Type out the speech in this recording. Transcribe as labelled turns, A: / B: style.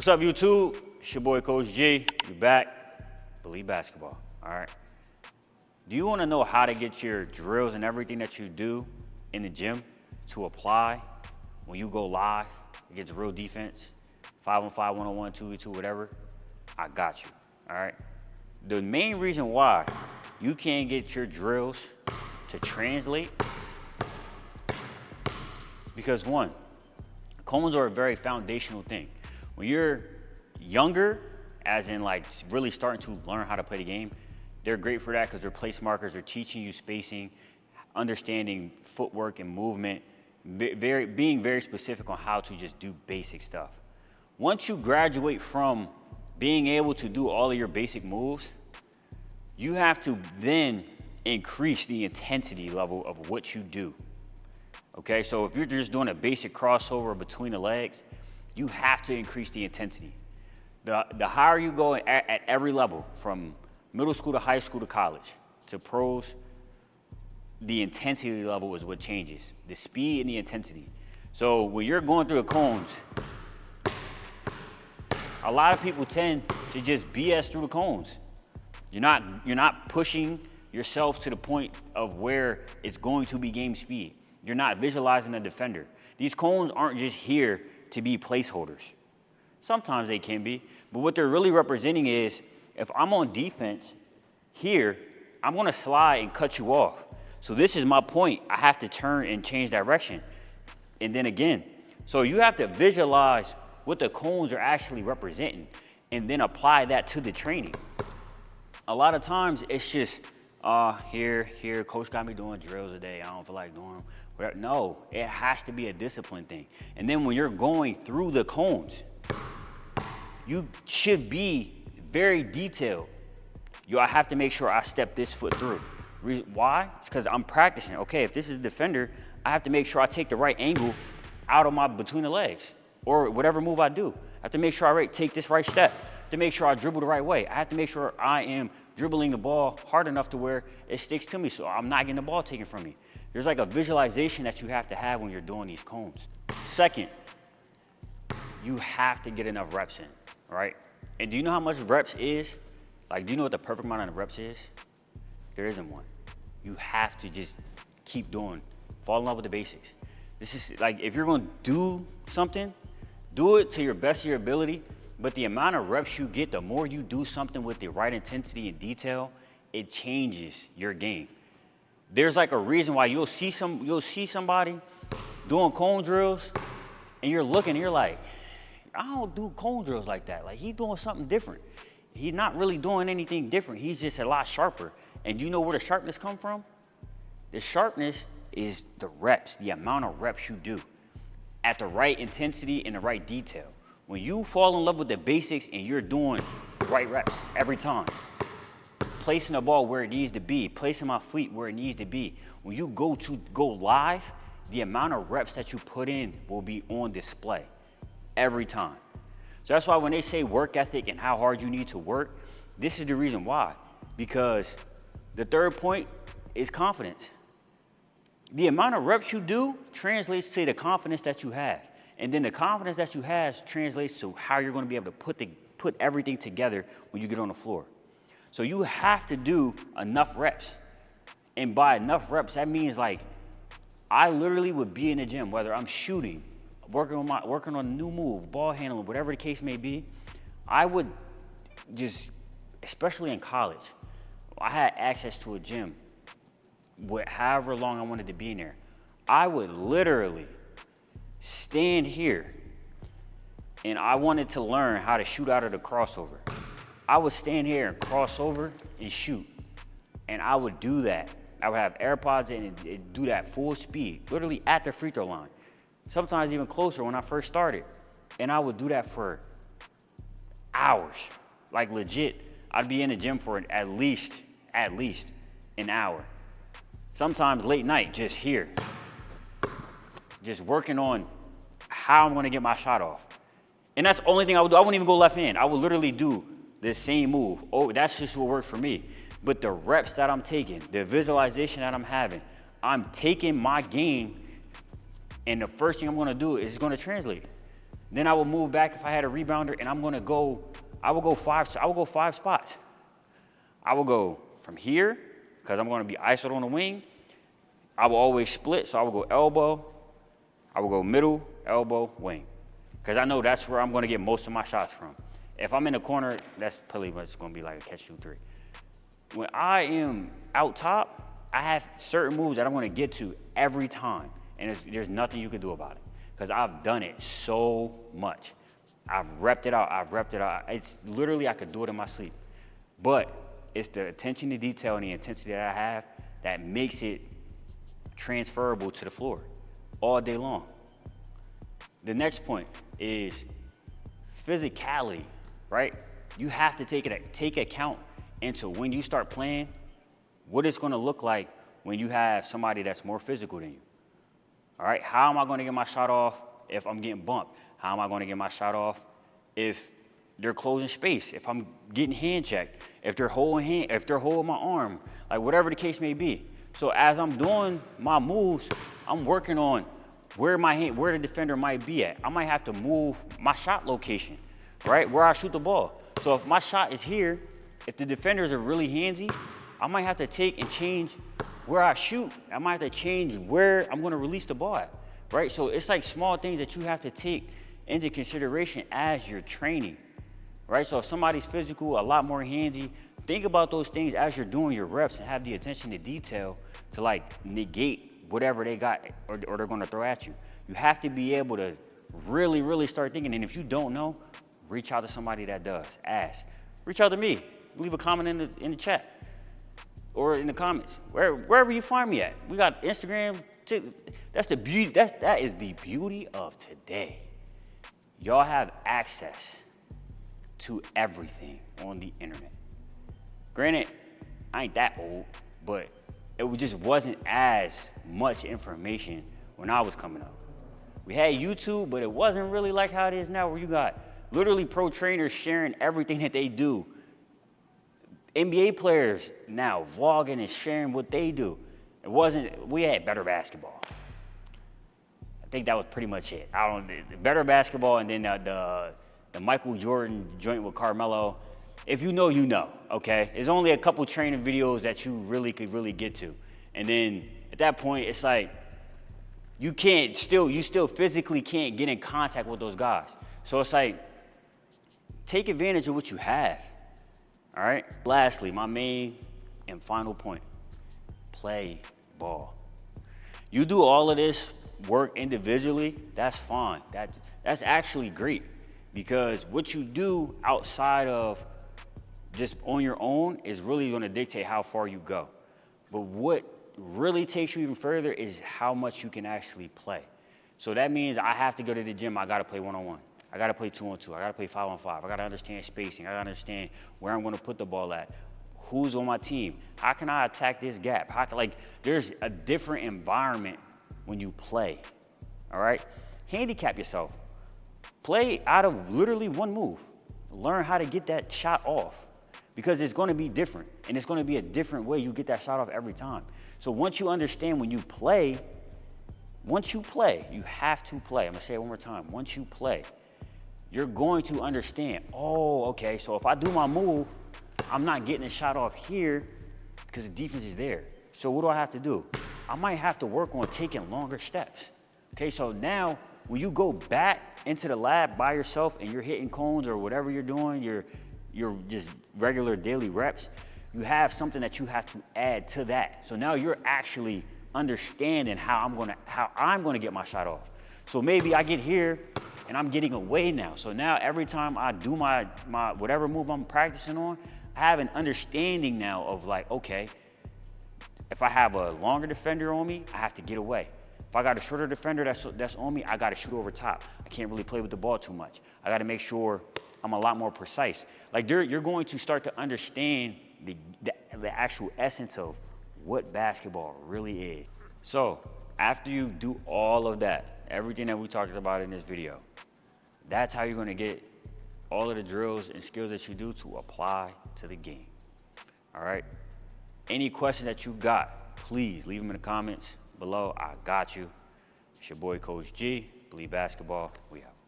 A: What's up, YouTube? It's your boy, Coach G. We back. Believe basketball. All right. Do you want to know how to get your drills and everything that you do in the gym to apply when you go live against real defense? 5-on-5, 1-on-1, 2v2, whatever. I got you. All right. The main reason why you can't get your drills to translate because one, cones are a very foundational thing. When you're younger, as in like really starting to learn how to play the game, they're great for that because they're place markers, they're teaching you spacing, understanding footwork and movement, being very specific on how to just do basic stuff. Once you graduate from being able to do all of your basic moves, you have to then increase the intensity level of what you do. Okay, so if you're just doing a basic crossover between the legs, you have to increase the intensity. The higher you go at every level, from middle school to high school to college to pros, the intensity level is what changes. The speed and the intensity. So when you're going through the cones, a lot of people tend to just BS through the cones. You're not pushing yourself to the point of where it's going to be game speed. You're not visualizing a defender. These cones aren't just here to be placeholders. Sometimes they can be, but what they're really representing is, if I'm on defense here, I'm gonna slide and cut you off. So this is my point. I have to turn and change direction. And then again, so you have to visualize what the cones are actually representing and then apply that to the training. A lot of times it's just, here, coach got me doing drills today. I don't feel like doing them. No, it has to be a discipline thing. And then when you're going through the cones, you should be very detailed. I have to make sure I step this foot through. Why? It's because I'm practicing. Okay, if this is a defender, I have to make sure I take the right angle out of between the legs, or whatever move I do. I have to make sure I take this right step, to make sure I dribble the right way. I have to make sure I am dribbling the ball hard enough to where it sticks to me so I'm not getting the ball taken from me. There's like a visualization that you have to have when you're doing these cones. Second, you have to get enough reps in, right? And do you know how much reps is? Like, do you know what the perfect amount of reps is? There isn't one. You have to just keep doing, fall in love with the basics. This is like, if you're gonna do something, do it to your best of your ability, but the amount of reps you get, the more you do something with the right intensity and detail, it changes your game. There's like a reason why you'll see somebody doing cone drills and you're looking and you're like, I don't do cone drills like that. Like, he's doing something different. He's not really doing anything different. He's just a lot sharper. And you know where the sharpness come from? The sharpness is the reps, the amount of reps you do at the right intensity and the right detail. When you fall in love with the basics and you're doing the right reps every time, placing the ball where it needs to be, placing my feet where it needs to be, when you go live, the amount of reps that you put in will be on display every time. So that's why when they say work ethic and how hard you need to work, this is the reason why. Because the third point is confidence. The amount of reps you do translates to the confidence that you have. And then the confidence that you have translates to how you're going to be able to put everything together when you get on the floor. So you have to do enough reps. And by enough reps, that means like, I literally would be in the gym, whether I'm shooting, working on a new move, ball handling, whatever the case may be. I would just, especially in college, I had access to a gym with however long I wanted to be in there. I would literally stand here and I wanted to learn how to shoot out of the crossover. I would stand here and cross over and shoot. And I would do that. I would have AirPods in and do that full speed, literally at the free throw line. Sometimes even closer when I first started. And I would do that for hours. Like legit, I'd be in the gym for at least an hour. Sometimes late night, just here. Just working on how I'm gonna get my shot off. And that's the only thing I would do. I wouldn't even go left hand. I would literally do the same move. Oh, that's just what worked for me. But the reps that I'm taking, the visualization that I'm having, I'm taking my game, and the first thing I'm gonna do is gonna translate. Then I will move back if I had a rebounder, and I will go 5 spots. I will go from here, because I'm going to be isoed on the wing. I will always split, so I will go elbow, I will go middle, elbow, wing. Because I know that's where I'm going to get most of my shots from. If I'm in the corner, that's pretty much going to be like a catch-2-3. When I am out top, I have certain moves that I'm going to get to every time, and there's nothing you can do about it. Because I've done it so much. I've repped it out. It's literally, I could do it in my sleep. But it's the attention to detail and the intensity that I have that makes it transferable to the floor all day long. The next point is physicality, right? You have to take account into when you start playing, what it's gonna look like when you have somebody that's more physical than you. All right, how am I gonna get my shot off if I'm getting bumped? How am I gonna get my shot off if they're closing space, if I'm getting hand checked, if they're holding my arm, like whatever the case may be. So as I'm doing my moves, I'm working on where the defender might be at. I might have to move my shot location, right? Where I shoot the ball. So if my shot is here, if the defenders are really handsy, I might have to take and change where I shoot. I might have to change where I'm gonna release the ball at, right? So it's like small things that you have to take into consideration as you're training, right? So if somebody's physical, a lot more handsy, think about those things as you're doing your reps and have the attention to detail to like negate whatever they got or they're gonna throw at you. You have to be able to really, really start thinking. And if you don't know, reach out to somebody that does. Ask. Reach out to me. Leave a comment in the chat or in the comments, wherever you find me at. We got Instagram. That's the beauty. That is the beauty of today. Y'all have access to everything on the internet. Granted, I ain't that old, but it just wasn't as much information when I was coming up. We had YouTube, but it wasn't really like how it is now, where you got literally pro trainers sharing everything that they do. NBA players now vlogging and sharing what they do. We had better basketball. I think that was pretty much it. Better basketball, and then the Michael Jordan joint with Carmelo. If you know, you know, okay? There's only a couple training videos that you really could get to. And then at that point, it's like, you still physically can't get in contact with those guys. So it's like, take advantage of what you have, all right? Lastly, my main and final point, play ball. You do all of this work individually, that's fine. That's actually great, because what you do outside of just on your own is really gonna dictate how far you go. But what really takes you even further is how much you can actually play. So that means I have to go to the gym, I gotta play one-on-one. I gotta play 2-on-2, I gotta play 5-on-5. I gotta understand spacing, I gotta understand where I'm gonna put the ball at, who's on my team, how can I attack this gap? There's a different environment when you play, all right? Handicap yourself. Play out of literally one move. Learn how to get that shot off, because it's gonna be different, and it's gonna be a different way you get that shot off every time. So once you understand when you play, you have to play. I'm gonna say it one more time. Once you play, you're going to understand, oh, okay, so if I do my move, I'm not getting a shot off here because the defense is there. So what do I have to do? I might have to work on taking longer steps. Okay, so now when you go back into the lab by yourself and you're hitting cones or whatever you're doing, you're just regular daily reps, you have something that you have to add to that. So now you're actually understanding how I'm gonna get my shot off. So maybe I get here and I'm getting away now. So now every time I do my whatever move I'm practicing on, I have an understanding now of like, okay, if I have a longer defender on me, I have to get away. If I got a shorter defender that's on me, I gotta shoot over top. I can't really play with the ball too much. I gotta make sure I'm a lot more precise. Like you're going to start to understand the actual essence of what basketball really is. So after you do all of that, everything that we talked about in this video, that's how you're gonna get all of the drills and skills that you do to apply to the game, all right? Any questions that you got, please leave them in the comments below. I got you. It's your boy, Coach G. Believe Basketball. We out.